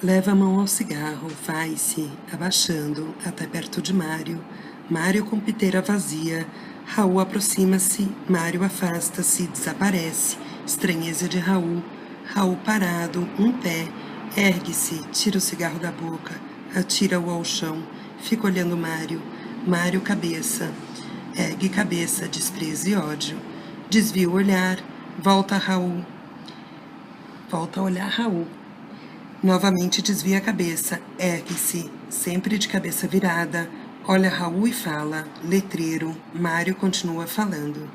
Leva a mão ao cigarro, vai-se, abaixando, até perto de Mário. Mário com piteira vazia. Raul aproxima-se, Mário afasta-se, desaparece. Estranheza de Raul. Raul parado, um pé. Ergue-se, tira o cigarro da boca, atira-o ao chão. Fica olhando Mário. Mário cabeça. Ergue cabeça, desprezo e ódio. Desvia o olhar, volta a Raul. Volta a olhar Raul. Novamente desvia a cabeça, ergue-se, sempre de cabeça virada, olha Raul e fala, letreiro, Mário continua falando.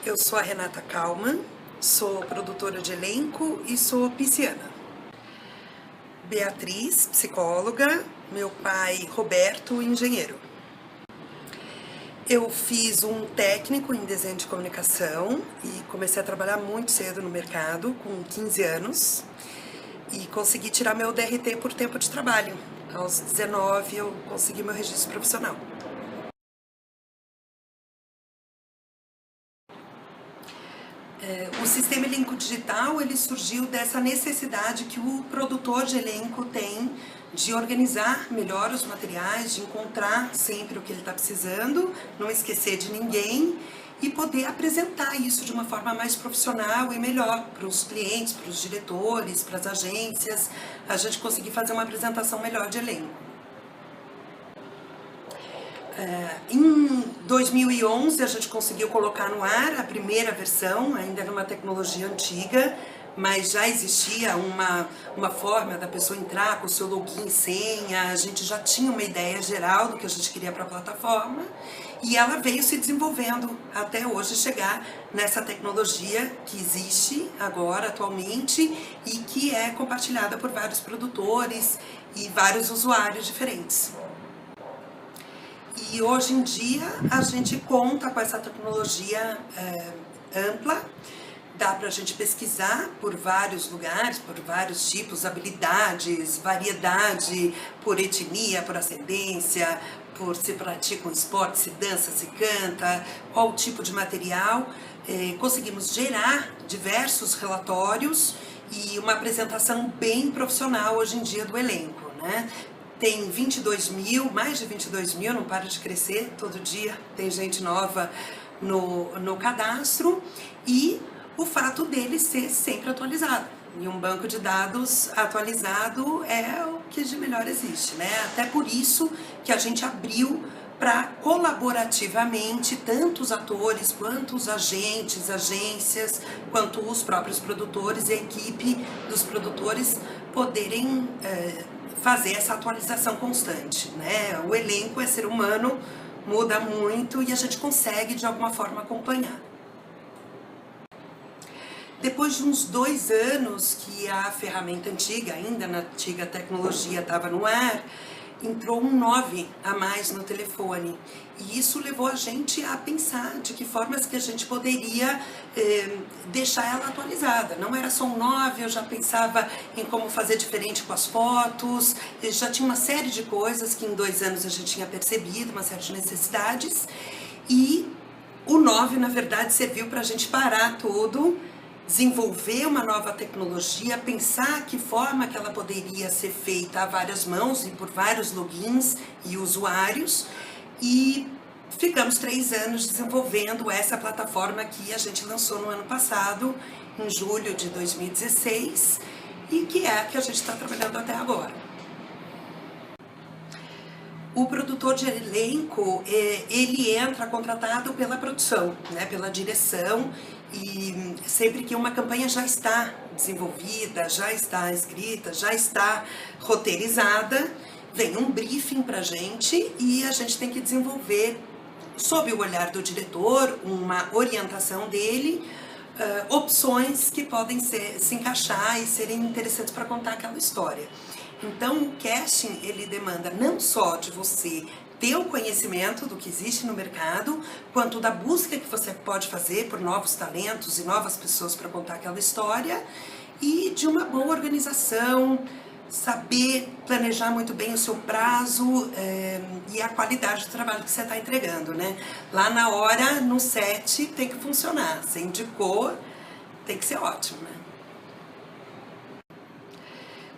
Eu sou a Renata Kalman, sou produtora de elenco e sou pisciana. Beatriz, psicóloga, meu pai Roberto, engenheiro. Eu fiz um técnico em desenho de comunicação e comecei a trabalhar muito cedo no mercado, com 15 anos, e consegui tirar meu DRT por tempo de trabalho. Aos 19 eu consegui meu registro profissional. O sistema elenco digital, ele surgiu dessa necessidade que o produtor de elenco tem de organizar melhor os materiais, de encontrar sempre o que ele está precisando, não esquecer de ninguém e poder apresentar isso de uma forma mais profissional e melhor para os clientes, para os diretores, para as agências, a gente conseguir fazer uma apresentação melhor de elenco. Em 2011 a gente conseguiu colocar no ar a primeira versão, ainda era uma tecnologia antiga, mas já existia uma forma da pessoa entrar com o seu login e senha, a gente já tinha uma ideia geral do que a gente queria para a plataforma e ela veio se desenvolvendo até hoje chegar nessa tecnologia que existe agora atualmente e que é compartilhada por vários produtores e vários usuários diferentes. E hoje em dia a gente conta com essa tecnologia ampla, dá para a gente pesquisar por vários lugares, por vários tipos, habilidades, variedade, por etnia, por ascendência, por se pratica um esporte, se dança, se canta, qual tipo de material. Conseguimos gerar diversos relatórios e uma apresentação bem profissional hoje em dia do elenco, né? Tem 22 mil, mais de 22 mil, não para de crescer, todo dia tem gente nova no cadastro e o fato dele ser sempre atualizado. E um banco de dados atualizado é o que de melhor existe, né? Até por isso que a gente abriu para colaborativamente, tanto os atores quanto os agentes, agências, quanto os próprios produtores e a equipe dos produtores poderem fazer essa atualização constante, né? O elenco é ser humano, muda muito e a gente consegue de alguma forma acompanhar. Depois de uns 2 anos que a ferramenta antiga, ainda na antiga tecnologia, estava no ar, entrou um 9 a mais no telefone. E isso levou a gente a pensar de que formas que a gente poderia deixar ela atualizada. Não era só um 9, eu já pensava em como fazer diferente com as fotos, já tinha uma série de coisas que em 2 anos a gente tinha percebido, uma série de necessidades. E o 9, na verdade, serviu para a gente parar tudo, desenvolver uma nova tecnologia, pensar que forma que ela poderia ser feita a várias mãos e por vários logins e usuários, e ficamos 3 anos desenvolvendo essa plataforma que a gente lançou no ano passado, em julho de 2016, e que é a que a gente está trabalhando até agora. O produtor de elenco, ele entra contratado pela produção, né, pela direção, e sempre que uma campanha já está desenvolvida, já está escrita, já está roteirizada, vem um briefing pra gente e a gente tem que desenvolver, sob o olhar do diretor, uma orientação dele, opções que podem se encaixar e serem interessantes para contar aquela história. Então o casting, ele demanda não só de você ter o conhecimento do que existe no mercado, quanto da busca que você pode fazer por novos talentos e novas pessoas para contar aquela história, e de uma boa organização, saber planejar muito bem o seu prazo e a qualidade do trabalho que você está entregando, né? Lá na hora, no set, tem que funcionar. Você indicou, tem que ser ótimo, né?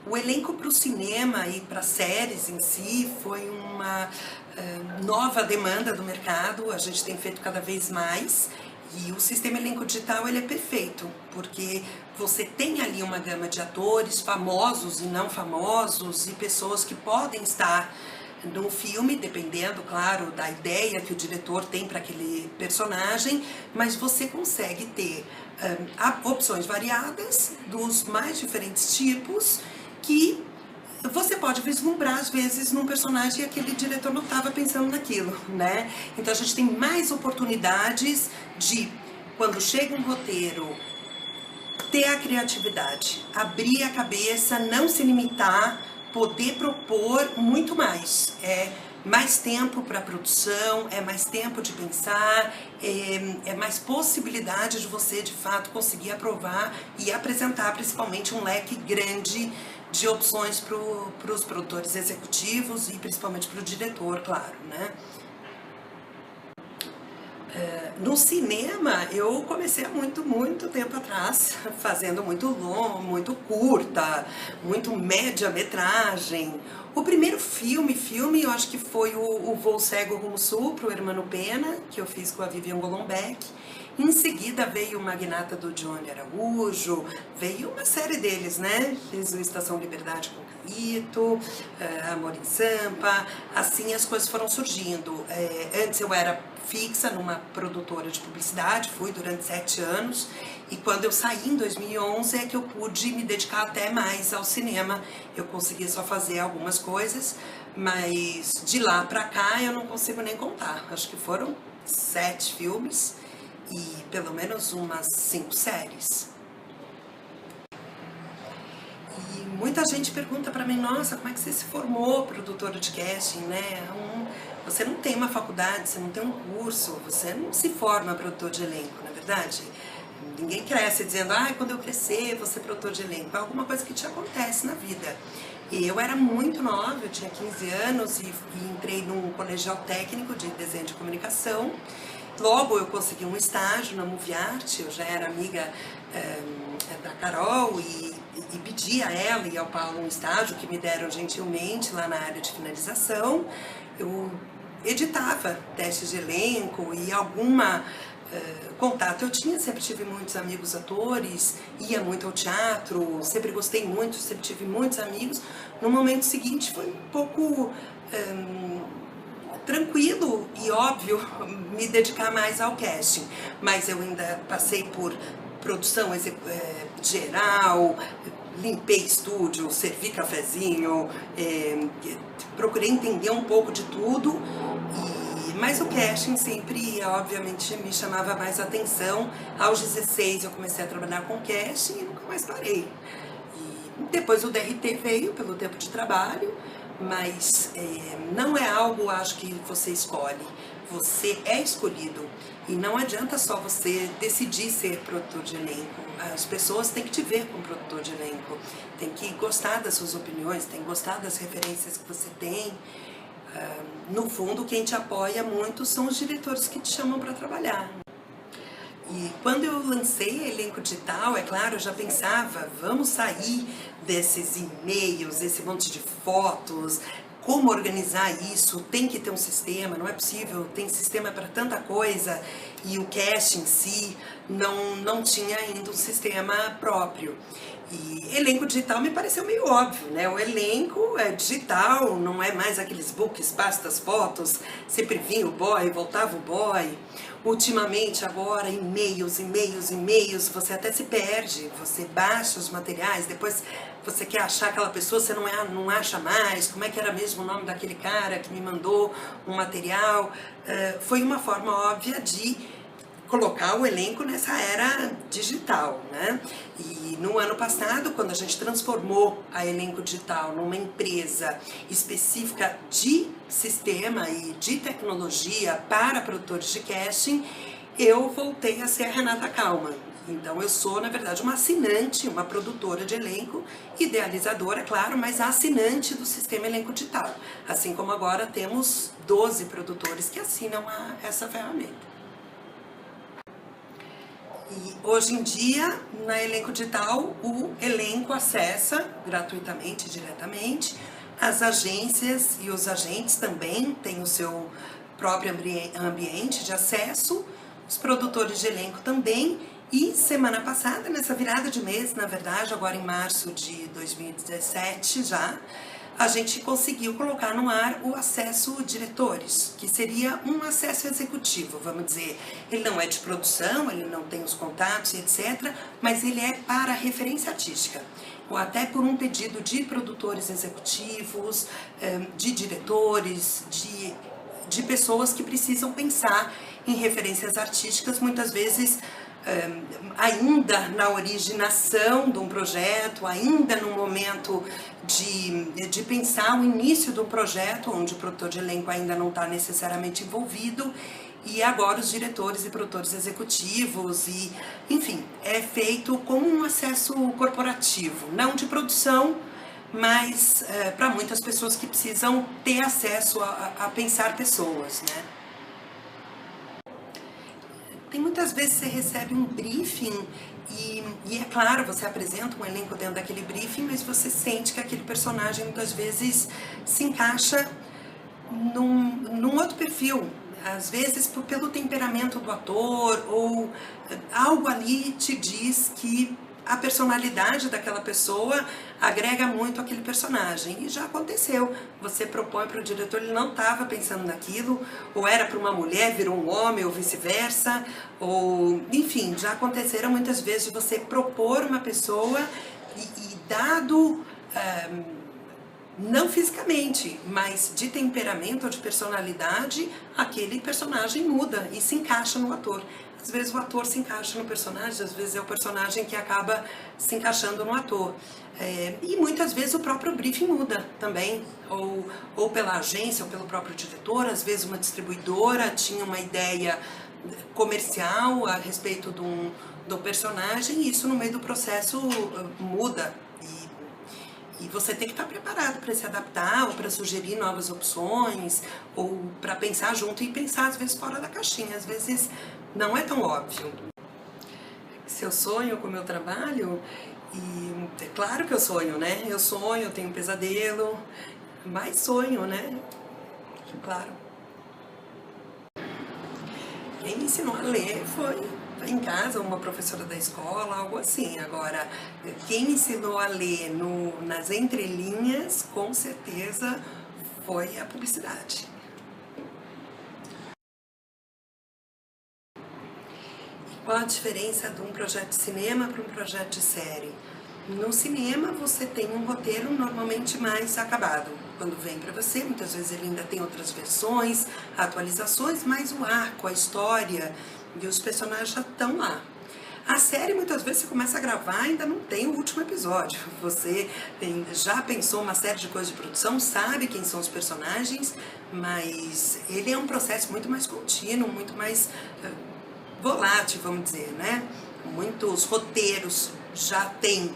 O elenco para o cinema e para séries em si foi uma nova demanda do mercado, a gente tem feito cada vez mais, e o sistema elenco digital, ele é perfeito, porque você tem ali uma gama de atores famosos e não famosos e pessoas que podem estar no filme, dependendo, claro, da ideia que o diretor tem para aquele personagem, mas você consegue ter opções variadas dos mais diferentes tipos que você pode vislumbrar, às vezes, num personagem e aquele diretor não estava pensando naquilo, né? Então a gente tem mais oportunidades de, quando chega um roteiro, ter a criatividade, abrir a cabeça, não se limitar, poder propor muito mais. É mais tempo para produção, é mais tempo de pensar, é mais possibilidade de você, de fato, conseguir aprovar e apresentar, principalmente, um leque grande de opções para os produtores executivos e principalmente para o diretor, claro, né? No cinema, eu comecei há muito tempo atrás, fazendo muito longo, muito curta, muito média-metragem. O primeiro filme, eu acho que foi o Voo Cego Rumo Sul, pro Hermano Pena, que eu fiz com a Vivian Golombek. Em seguida veio o Magnata do Johnny Araújo, veio uma série deles, né? Fiz o Estação Liberdade com o Caíto, Amor em Sampa, assim as coisas foram surgindo. Antes eu era fixa numa produtora de publicidade, fui durante 7 anos, e quando eu saí em 2011 é que eu pude me dedicar até mais ao cinema. Eu conseguia só fazer algumas coisas, mas de lá pra cá eu não consigo nem contar. Acho que foram 7 filmes e pelo menos umas 5 séries. E muita gente pergunta pra mim, nossa, como é que você se formou produtora de casting, né? Você não tem uma faculdade, você não tem um curso, você não se forma produtor de elenco, não é verdade? Ninguém cresce dizendo, quando eu crescer, vou ser produtor de elenco. É alguma coisa que te acontece na vida. E eu era muito nova, eu tinha 15 anos e entrei num colegial técnico de desenho de comunicação. Logo eu consegui um estágio na Movie Art, eu já era amiga da Carol e pedi a ela e ao Paulo um estágio que me deram gentilmente lá na área de finalização. Eu editava testes de elenco e alguma contato eu tinha, sempre tive muitos amigos atores, ia muito ao teatro, sempre gostei muito, sempre tive muitos amigos. No momento seguinte foi um pouco tranquilo e óbvio me dedicar mais ao casting, mas eu ainda passei por produção geral, limpei estúdio, servi cafezinho, procurei entender um pouco de tudo, mas o casting sempre, obviamente, me chamava mais atenção. Aos 16 eu comecei a trabalhar com casting e nunca mais parei. E depois o DRT veio pelo tempo de trabalho, mas não é algo, acho que você escolhe, você é escolhido. E não adianta só você decidir ser produtor de elenco. As pessoas têm que te ver como produtor de elenco, tem que gostar das suas opiniões, tem que gostar das referências que você tem. No fundo, quem te apoia muito são os diretores que te chamam para trabalhar. E quando eu lancei Elenco Digital, é claro, eu já pensava, vamos sair desses e-mails, desse monte de fotos, como organizar isso, tem que ter um sistema, não é possível, tem sistema para tanta coisa, e o cast em si não tinha ainda um sistema próprio. E elenco digital me pareceu meio óbvio, né? O elenco é digital, não é mais aqueles books, pastas, fotos, sempre vinha o boy, voltava o boy. Ultimamente, agora, e-mails, você até se perde, você baixa os materiais, depois você quer achar aquela pessoa, você não acha mais, como é que era mesmo o nome daquele cara que me mandou um material. Foi uma forma óbvia de colocar o elenco nessa era digital, né? E no ano passado, quando a gente transformou a Elenco Digital numa empresa específica de sistema e de tecnologia para produtores de casting, eu voltei a ser a Renata Kalman. Então eu sou, na verdade, uma assinante, uma produtora de elenco, idealizadora, claro, mas assinante do sistema Elenco Digital. Assim como agora temos 12 produtores que assinam essa ferramenta. E hoje em dia, na Elenco Digital, o elenco acessa gratuitamente, diretamente. As agências e os agentes também têm o seu próprio ambiente de acesso. Os produtores de elenco também. E semana passada, nessa virada de mês, na verdade, agora em março de 2017 já, a gente conseguiu colocar no ar o acesso diretores, que seria um acesso executivo, vamos dizer. Ele não é de produção, ele não tem os contatos, etc., mas ele é para referência artística, ou até por um pedido de produtores executivos, de diretores, de pessoas que precisam pensar em referências artísticas, muitas vezes ainda na originação de um projeto, ainda no momento de pensar o início do projeto, onde o produtor de elenco ainda não está necessariamente envolvido, e agora os diretores e produtores executivos, e enfim, é feito com um acesso corporativo, não de produção, mas para muitas pessoas que precisam ter acesso a pensar pessoas, né? Tem muitas vezes você recebe um briefing e é claro, você apresenta um elenco dentro daquele briefing, mas você sente que aquele personagem muitas vezes se encaixa num outro perfil. Às vezes pelo temperamento do ator, ou algo ali te diz que a personalidade daquela pessoa agrega muito àquele personagem. E já aconteceu, você propõe para o diretor, ele não estava pensando naquilo, ou era para uma mulher, virou um homem, ou vice-versa, ou enfim, já aconteceram muitas vezes de você propor uma pessoa e dado, não fisicamente, mas de temperamento ou de personalidade, aquele personagem muda e se encaixa no ator. Às vezes o ator se encaixa no personagem, às vezes é o personagem que acaba se encaixando no ator. E muitas vezes o próprio briefing muda também, ou pela agência, ou pelo próprio diretor. Às vezes uma distribuidora tinha uma ideia comercial a respeito do personagem, e isso no meio do processo muda. E você tem que estar preparado para se adaptar, ou para sugerir novas opções, ou para pensar junto e pensar às vezes fora da caixinha. Às vezes não é tão óbvio. Se eu sonho com o meu trabalho, e é claro que eu sonho, né? Eu sonho, eu tenho um pesadelo, mas sonho, né? Claro. Quem me ensinou a ler foi em casa, uma professora da escola, algo assim. Agora, quem me ensinou a ler nas entrelinhas, com certeza, foi a publicidade. Qual a diferença de um projeto de cinema para um projeto de série? No cinema você tem um roteiro normalmente mais acabado. Quando vem para você, muitas vezes ele ainda tem outras versões, atualizações, mas o arco, a história e os personagens já estão lá. A série, muitas vezes, você começa a gravar e ainda não tem o último episódio. Você já pensou uma série de coisas de produção, sabe quem são os personagens, mas ele é um processo muito mais contínuo, muito mais volátil, vamos dizer, né? Muitos roteiros já têm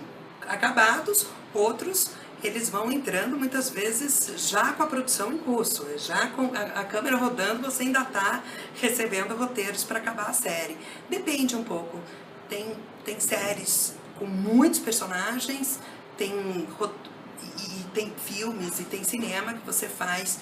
acabados, outros eles vão entrando muitas vezes já com a produção em curso, já com a câmera rodando, você ainda está recebendo roteiros para acabar a série. Depende um pouco. Tem séries com muitos personagens, tem filmes e tem cinema que você faz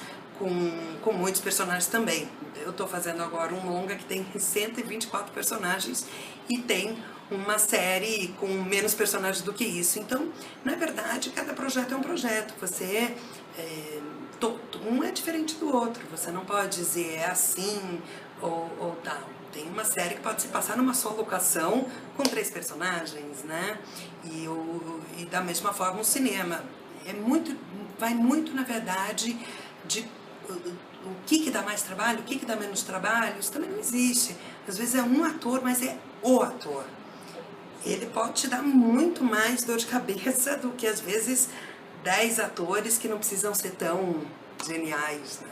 com muitos personagens também. Eu estou fazendo agora um longa que tem 124 personagens e tem uma série com menos personagens do que isso. Então, na verdade, cada projeto é um projeto. Um é diferente do outro. Você não pode dizer é assim ou tal. Tem uma série que pode se passar numa só locação com 3 personagens, né? E da mesma forma o cinema. Vai muito, na verdade, de o que dá mais trabalho, o que dá menos trabalho. Isso também não existe. Às vezes é um ator, mas é o ator. Ele pode te dar muito mais dor de cabeça do que, às vezes, 10 atores que não precisam ser tão geniais, né?